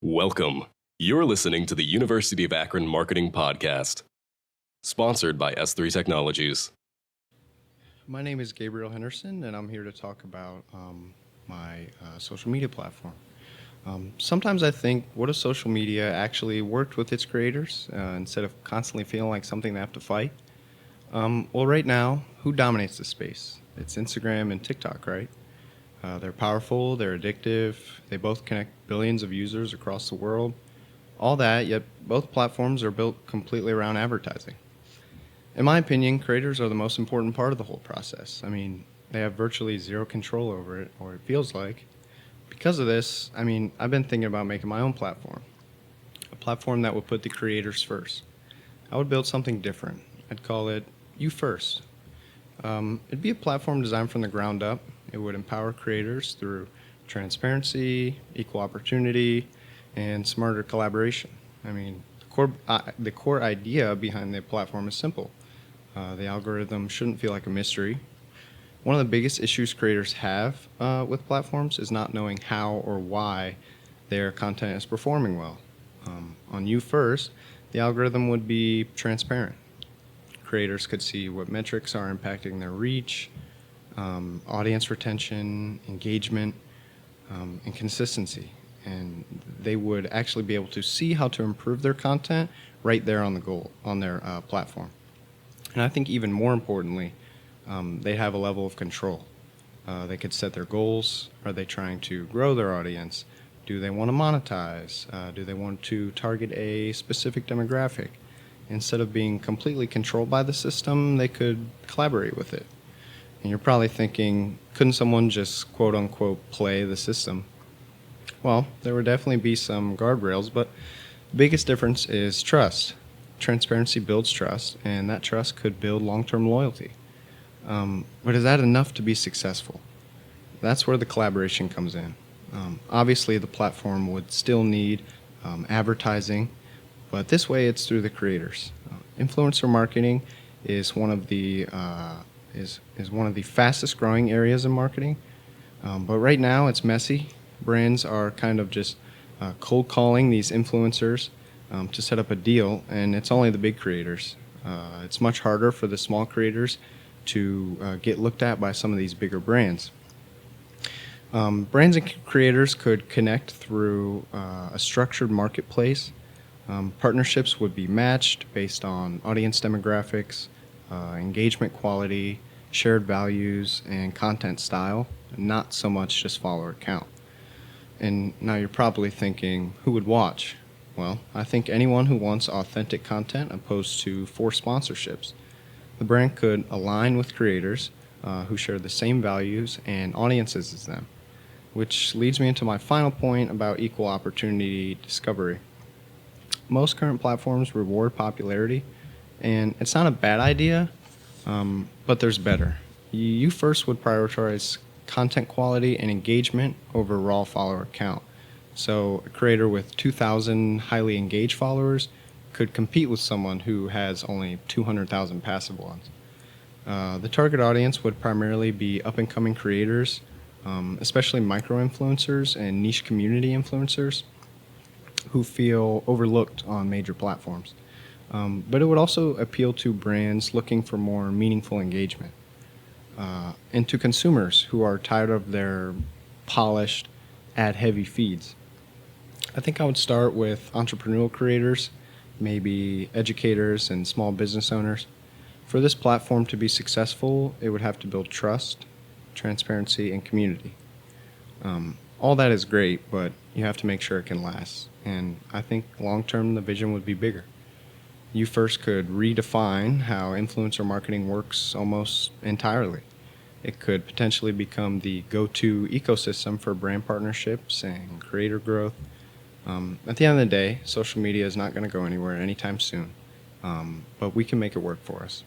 Welcome. You're listening to the University of Akron Marketing Podcast, sponsored by S3 Technologies. My name is Gabriel Henderson, and I'm here to talk about my social media platform. Sometimes I think, what if social media actually worked with its creators instead of constantly feeling like something they have to fight? Well, right now, who dominates the space? It's Instagram and TikTok, right? They're powerful, they're addictive, they both connect billions of users across the world. All that, yet both platforms are built completely around advertising. In my opinion, creators are the most important part of the whole process. I mean, they have virtually zero control over it, or it feels like. Because of this, I've been thinking about making my own platform, a platform that would put the creators first. I would build something different. I'd call it uFirst. It'd be a platform designed from the ground up. It would empower creators through transparency, equal opportunity, and smarter collaboration. The core idea behind the platform is simple. The algorithm shouldn't feel like a mystery. One of the biggest issues creators have with platforms is not knowing how or why their content is performing well. On uFirst, the algorithm would be transparent. Creators could see what metrics are impacting their reach, audience retention, engagement, and consistency. And they would actually be able to see how to improve their content right there on their platform. And I think even more importantly, they have a level of control. They could set their goals. Are they trying to grow their audience? Do they want to monetize? Do they want to target a specific demographic? Instead of being completely controlled by the system, they could collaborate with it. And you're probably thinking, couldn't someone just quote unquote play the system? Well, there would definitely be some guardrails, but the biggest difference is trust. Transparency builds trust, and that trust could build long-term loyalty. But is that enough to be successful? That's where the collaboration comes in. Obviously, the platform would still need advertising, but this way it's through the creators. Influencer marketing is one of the fastest growing areas in marketing, but right now it's messy. Brands are kind of just cold calling these influencers to set up a deal, and it's only the big creators. It's much harder for the small creators to get looked at by some of these bigger brands. Brands and creators could connect through a structured marketplace. Partnerships would be matched based on audience demographics, engagement quality, shared values, and content style, not so much just follower count. And now you're probably thinking, who would watch? Well, I think anyone who wants authentic content opposed to forced sponsorships. The brand could align with creators who share the same values and audiences as them, which leads me into my final point about equal opportunity discovery. Most current platforms reward popularity, and it's not a bad idea, but there's better. uFirst would prioritize content quality and engagement over raw follower count. So a creator with 2,000 highly engaged followers could compete with someone who has only 200,000 passive ones. The target audience would primarily be up-and-coming creators, especially micro-influencers and niche community influencers who feel overlooked on major platforms. But it would also appeal to brands looking for more meaningful engagement, and to consumers who are tired of their polished, ad-heavy feeds. I think I would start with entrepreneurial creators, maybe educators and small business owners. For this platform to be successful, it would have to build trust, transparency, and community. All that is great, but you have to make sure it can last. And I think long-term, the vision would be bigger. uFirst could redefine how influencer marketing works almost entirely. It could potentially become the go-to ecosystem for brand partnerships and creator growth. At the end of the day, social media is not going to go anywhere anytime soon, but we can make it work for us.